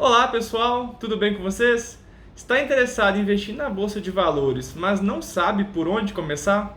Olá pessoal, tudo bem com vocês? Está interessado em investir na bolsa de valores, mas não sabe por onde começar?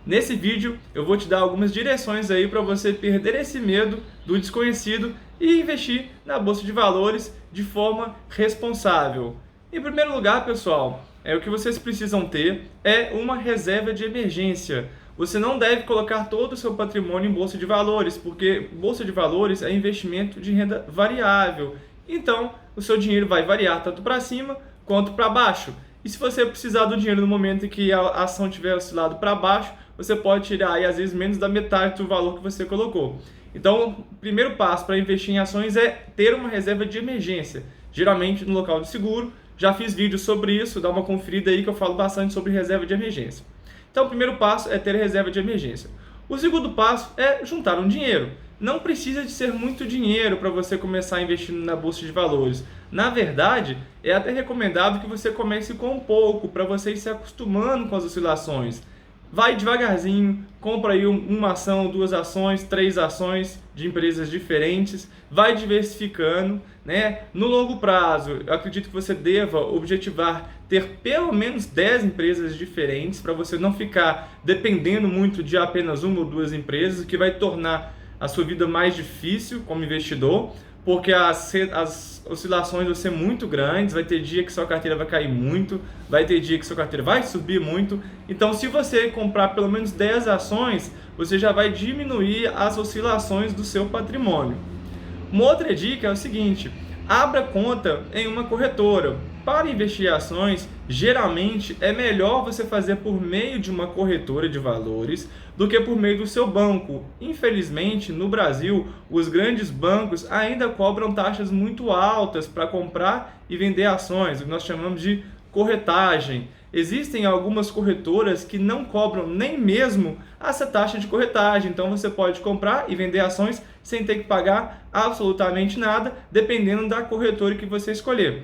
Nesse vídeo eu vou te dar algumas direções aí para você perder esse medo do desconhecido e investir na bolsa de valores de forma responsável. Em primeiro lugar, pessoal, o que vocês precisam ter é uma reserva de emergência. Você não deve colocar todo o seu patrimônio em bolsa de valores, porque bolsa de valores é investimento de renda variável. Então, o seu dinheiro vai variar tanto para cima quanto para baixo. E se você precisar do dinheiro no momento em que a ação tiver oscilado para baixo, você pode tirar aí, às vezes, menos da metade do valor que você colocou. Então, o primeiro passo para investir em ações é ter uma reserva de emergência, geralmente no local de seguro. Já fiz vídeos sobre isso, dá uma conferida aí que eu falo bastante sobre reserva de emergência. Então, o primeiro passo é ter reserva de emergência. O segundo passo é juntar um dinheiro. Não precisa de ser muito dinheiro para você começar investindo na bolsa de valores. Na verdade, é até recomendável que você comece com um pouco, para você ir se acostumando com as oscilações. Vai devagarzinho, compra aí uma ação, duas ações, três ações de empresas diferentes, vai diversificando, né? No longo prazo, eu acredito que você deva objetivar ter pelo menos 10 empresas diferentes, para você não ficar dependendo muito de apenas uma ou duas empresas, o que vai tornar a sua vida mais difícil como investidor, porque as oscilações vão ser muito grandes, vai ter dia que sua carteira vai cair muito, vai ter dia que sua carteira vai subir muito. Então, se você comprar pelo menos 10 ações, você já vai diminuir as oscilações do seu patrimônio. Uma outra dica é o seguinte: abra conta em uma corretora. Para investir em ações, geralmente é melhor você fazer por meio de uma corretora de valores do que por meio do seu banco. Infelizmente, no Brasil, os grandes bancos ainda cobram taxas muito altas para comprar e vender ações, o que nós chamamos de corretagem. Existem algumas corretoras que não cobram nem mesmo essa taxa de corretagem, então você pode comprar e vender ações sem ter que pagar absolutamente nada, dependendo da corretora que você escolher.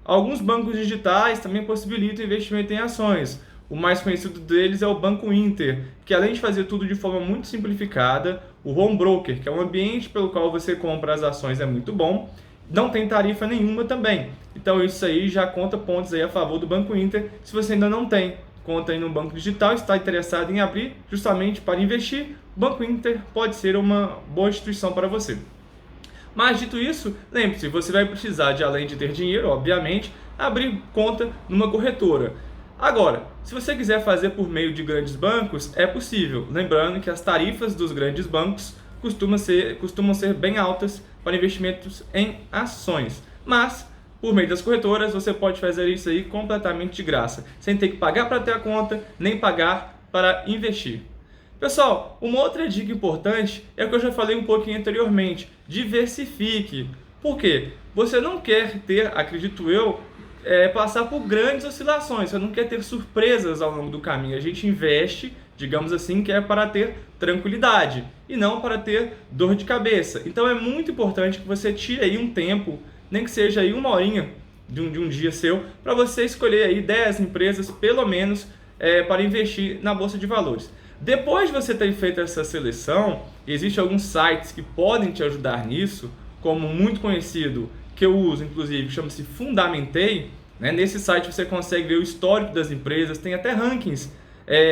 Alguns bancos digitais também possibilitam investimento em ações. O mais conhecido deles é o Banco Inter, que além de fazer tudo de forma muito simplificada, o home broker, que é um ambiente pelo qual você compra as ações, é muito bom, não tem tarifa nenhuma também. Então isso aí já conta pontos aí a favor do Banco Inter. Se você ainda não tem conta aí no banco digital, está interessado em abrir justamente para investir, o Banco Inter pode ser uma boa instituição para você. Mas dito isso, lembre-se, você vai precisar de, além de ter dinheiro, obviamente, abrir conta numa corretora. Agora, se você quiser fazer por meio de grandes bancos, é possível. Lembrando que as tarifas dos grandes bancos costumam ser bem altas para investimentos em ações. Mas, por meio das corretoras, você pode fazer isso aí completamente de graça, sem ter que pagar para ter a conta, nem pagar para investir. Pessoal, uma outra dica importante é o que eu já falei um pouquinho anteriormente: diversifique. Por quê? Você não quer ter, acredito eu, passar por grandes oscilações, você não quer ter surpresas ao longo do caminho. A gente investe, digamos assim, que é para ter tranquilidade e não para ter dor de cabeça. Então é muito importante que você tire aí um tempo, nem que seja aí uma horinha de um dia seu, para você escolher aí 10 empresas, pelo menos, para investir na Bolsa de Valores. Depois de você ter feito essa seleção, existem alguns sites que podem te ajudar nisso, como muito conhecido, que eu uso inclusive, chama-se Fundamentei. Nesse site você consegue ver o histórico das empresas, tem até rankings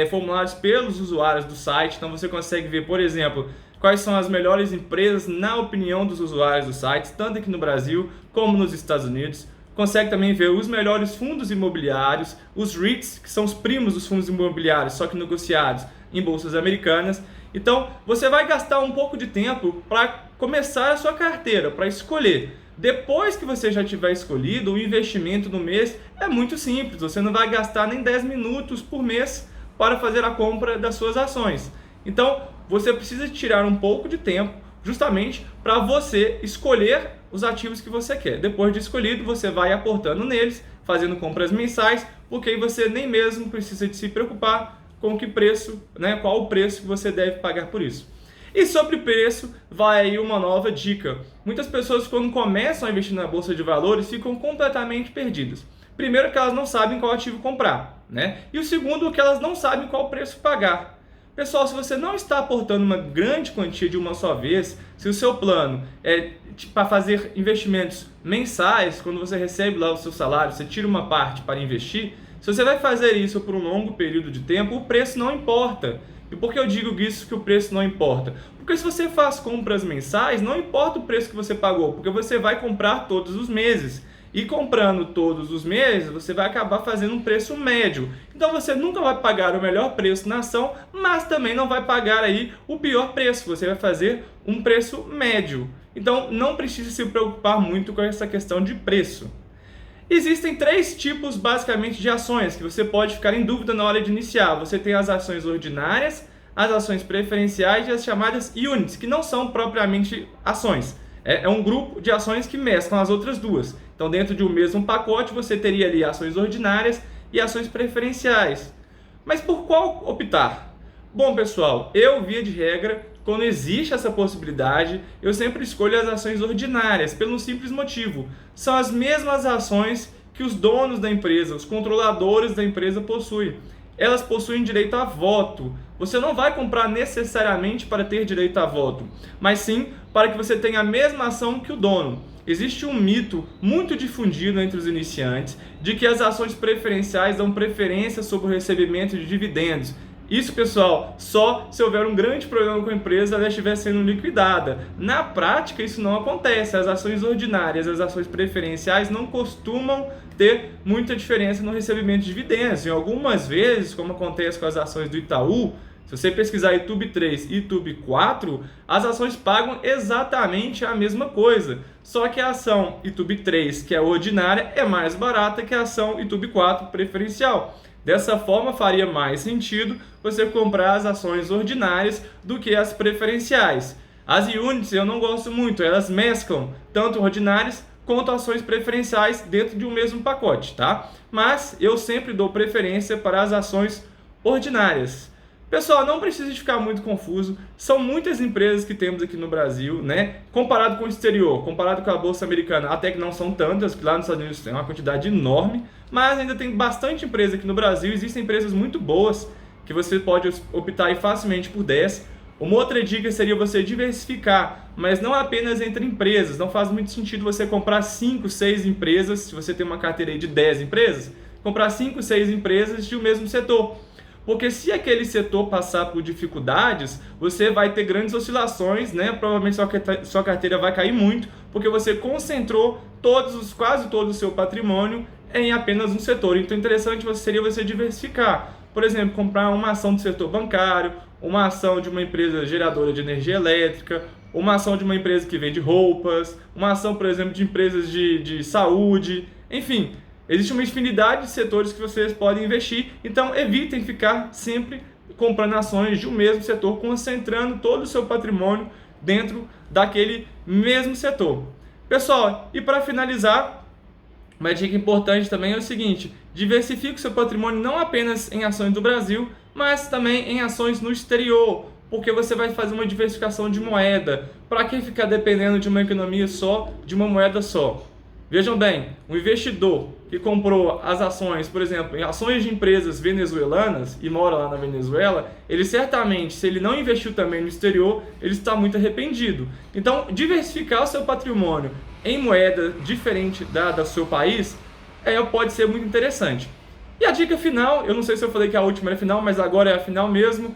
formulados pelos usuários do site, então você consegue ver, por exemplo, quais são as melhores empresas na opinião dos usuários do site, tanto aqui no Brasil como nos Estados Unidos. Consegue também ver os melhores fundos imobiliários, os REITs, que são os primos dos fundos imobiliários, só que negociados em bolsas americanas. Então, você vai gastar um pouco de tempo para começar a sua carteira, para escolher. Depois que você já tiver escolhido, o investimento no mês é muito simples. Você não vai gastar nem 10 minutos por mês para fazer a compra das suas ações. Então, você precisa tirar um pouco de tempo justamente para você escolher os ativos que você quer. Depois de escolhido, você vai aportando neles, fazendo compras mensais, porque aí você nem mesmo precisa de se preocupar com que preço, qual o preço que você deve pagar por isso. E sobre preço, vai aí uma nova dica. Muitas pessoas, quando começam a investir na Bolsa de Valores, ficam completamente perdidas. Primeiro, que elas não sabem qual ativo comprar, E o segundo, que elas não sabem qual preço pagar. Pessoal, se você não está aportando uma grande quantia de uma só vez, se o seu plano é para fazer investimentos mensais, quando você recebe lá o seu salário, você tira uma parte para investir, se você vai fazer isso por um longo período de tempo, o preço não importa. E por que eu digo isso que o preço não importa? Porque se você faz compras mensais, não importa o preço que você pagou, porque você vai comprar todos os meses. E comprando todos os meses, você vai acabar fazendo um preço médio. Então você nunca vai pagar o melhor preço na ação, mas também não vai pagar aí o pior preço. Você vai fazer um preço médio. Então não precisa se preocupar muito com essa questão de preço. Existem 3 tipos basicamente de ações que você pode ficar em dúvida na hora de iniciar. Você tem as ações ordinárias, as ações preferenciais e as chamadas units, que não são propriamente ações. É um grupo de ações que mesclam as outras duas. Então, dentro de um mesmo pacote, você teria ali ações ordinárias e ações preferenciais. Mas por qual optar? Bom, pessoal, eu, via de regra, quando existe essa possibilidade, eu sempre escolho as ações ordinárias, pelo simples motivo. São as mesmas ações que os donos da empresa, os controladores da empresa possuem. Elas possuem direito a voto. Você não vai comprar necessariamente para ter direito a voto, mas sim para que você tenha a mesma ação que o dono. Existe um mito muito difundido entre os iniciantes de que as ações preferenciais dão preferência sobre o recebimento de dividendos. Isso, pessoal, só se houver um grande problema com a empresa, ela estiver sendo liquidada. Na prática, isso não acontece. As ações ordinárias, as ações preferenciais não costumam ter muita diferença no recebimento de dividendos. Em algumas vezes, como acontece com as ações do Itaú, se você pesquisar YouTube 3 e YouTube 4, as ações pagam exatamente a mesma coisa. Só que a ação YouTube 3, que é ordinária, é mais barata que a ação YouTube 4 preferencial. Dessa forma, faria mais sentido você comprar as ações ordinárias do que as preferenciais. As units eu não gosto muito, elas mesclam tanto ordinárias quanto ações preferenciais dentro de um mesmo pacote, tá? Mas eu sempre dou preferência para as ações ordinárias. Pessoal, não precisa de ficar muito confuso, são muitas empresas que temos aqui no Brasil, né? Comparado com o exterior, comparado com a Bolsa Americana, até que não são tantas, que lá nos Estados Unidos tem uma quantidade enorme, mas ainda tem bastante empresa aqui no Brasil, existem empresas muito boas, que você pode optar aí facilmente por 10. Uma outra dica seria você diversificar, mas não apenas entre empresas, não faz muito sentido você comprar 5, 6 empresas, se você tem uma carteira aí de 10 empresas, comprar 5, 6 empresas de um mesmo setor. Porque se aquele setor passar por dificuldades, você vai ter grandes oscilações, né? Provavelmente sua carteira vai cair muito, porque você concentrou quase todo o seu patrimônio em apenas um setor. Então, interessante seria você diversificar. Por exemplo, comprar uma ação do setor bancário, uma ação de uma empresa geradora de energia elétrica, uma ação de uma empresa que vende roupas, uma ação, por exemplo, de empresas de saúde, enfim. Existe uma infinidade de setores que vocês podem investir, então evitem ficar sempre comprando ações de um mesmo setor, concentrando todo o seu patrimônio dentro daquele mesmo setor. Pessoal, e para finalizar, uma dica importante também é o seguinte: diversifique o seu patrimônio não apenas em ações do Brasil, mas também em ações no exterior, porque você vai fazer uma diversificação de moeda. Para que ficar dependendo de uma economia só, de uma moeda só? Vejam bem, um investidor que comprou as ações, por exemplo, em ações de empresas venezuelanas e mora lá na Venezuela, ele certamente, se ele não investiu também no exterior, ele está muito arrependido. Então, diversificar o seu patrimônio em moeda diferente do seu país pode ser muito interessante. E a dica final, eu não sei se eu falei que a última era a final, mas agora é a final mesmo.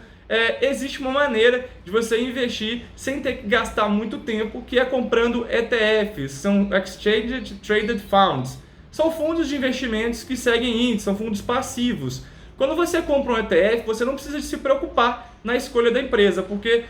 Existe uma maneira de você investir sem ter que gastar muito tempo, que é comprando ETFs, são Exchange Traded Funds. São fundos de investimentos que seguem índices, são fundos passivos. Quando você compra um ETF, você não precisa se preocupar na escolha da empresa, porque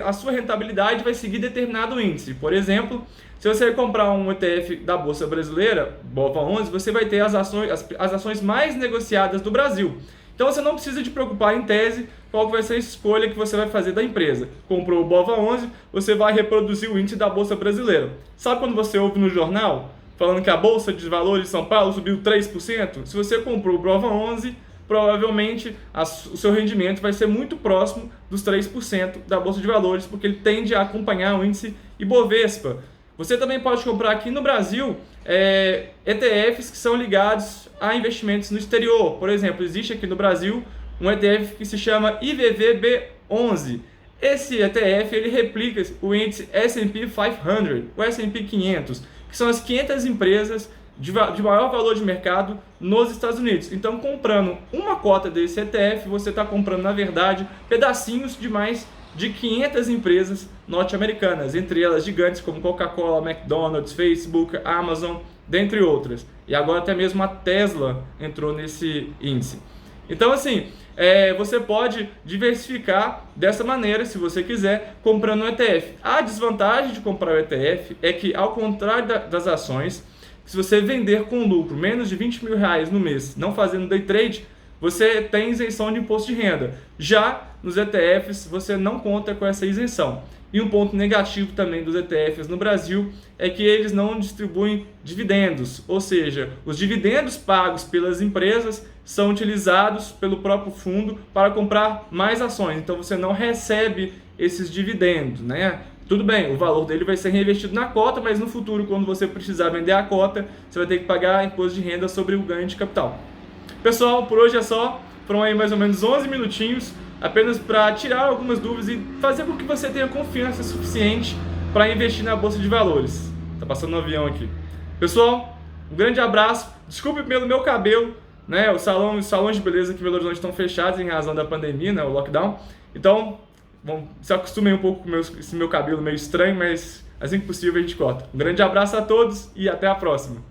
a sua rentabilidade vai seguir determinado índice. Por exemplo, se você comprar um ETF da Bolsa Brasileira, BOVA11, você vai ter as ações mais negociadas do Brasil. Então você não precisa de preocupar em tese qual vai ser a escolha que você vai fazer da empresa. Comprou o BOVA11, você vai reproduzir o índice da Bolsa Brasileira. Sabe quando você ouve no jornal falando que a Bolsa de Valores de São Paulo subiu 3%? Se você comprou o BOVA11, provavelmente o seu rendimento vai ser muito próximo dos 3% da Bolsa de Valores, porque ele tende a acompanhar o índice Ibovespa. Você também pode comprar aqui no Brasil ETFs que são ligados a investimentos no exterior. Por exemplo, existe aqui no Brasil um ETF que se chama IVVB11. Esse ETF ele replica o índice S&P 500, o S&P 500, que são as 500 empresas de maior valor de mercado nos Estados Unidos. Então, comprando uma cota desse ETF, você está comprando, na verdade, pedacinhos de mais de 500 empresas norte-americanas, entre elas gigantes como Coca-Cola, McDonald's, Facebook, Amazon, dentre outras. E agora até mesmo a Tesla entrou nesse índice. Então, assim, você pode diversificar dessa maneira, se você quiser, comprando um ETF. A desvantagem de comprar o ETF é que, ao contrário das ações, se você vender com lucro menos de R$20.000 no mês, não fazendo day trade, você tem isenção de imposto de renda. Já nos ETFs, você não conta com essa isenção. E um ponto negativo também dos ETFs no Brasil é que eles não distribuem dividendos, ou seja, os dividendos pagos pelas empresas são utilizados pelo próprio fundo para comprar mais ações. Então você não recebe esses dividendos, né? Tudo bem, o valor dele vai ser reinvestido na cota, mas no futuro, quando você precisar vender a cota, você vai ter que pagar imposto de renda sobre o ganho de capital. Pessoal, por hoje é só. Foram aí mais ou menos 11 minutinhos, apenas para tirar algumas dúvidas e fazer com que você tenha confiança suficiente para investir na Bolsa de Valores. Tá passando um avião aqui. Pessoal, um grande abraço. Desculpe pelo meu cabelo, né? Os salões de beleza aqui em Belo Horizonte estão fechados em razão da pandemia, né? O lockdown. Então, se acostumem um pouco com esse meu cabelo meio estranho, mas assim que possível a gente corta. Um grande abraço a todos e até a próxima.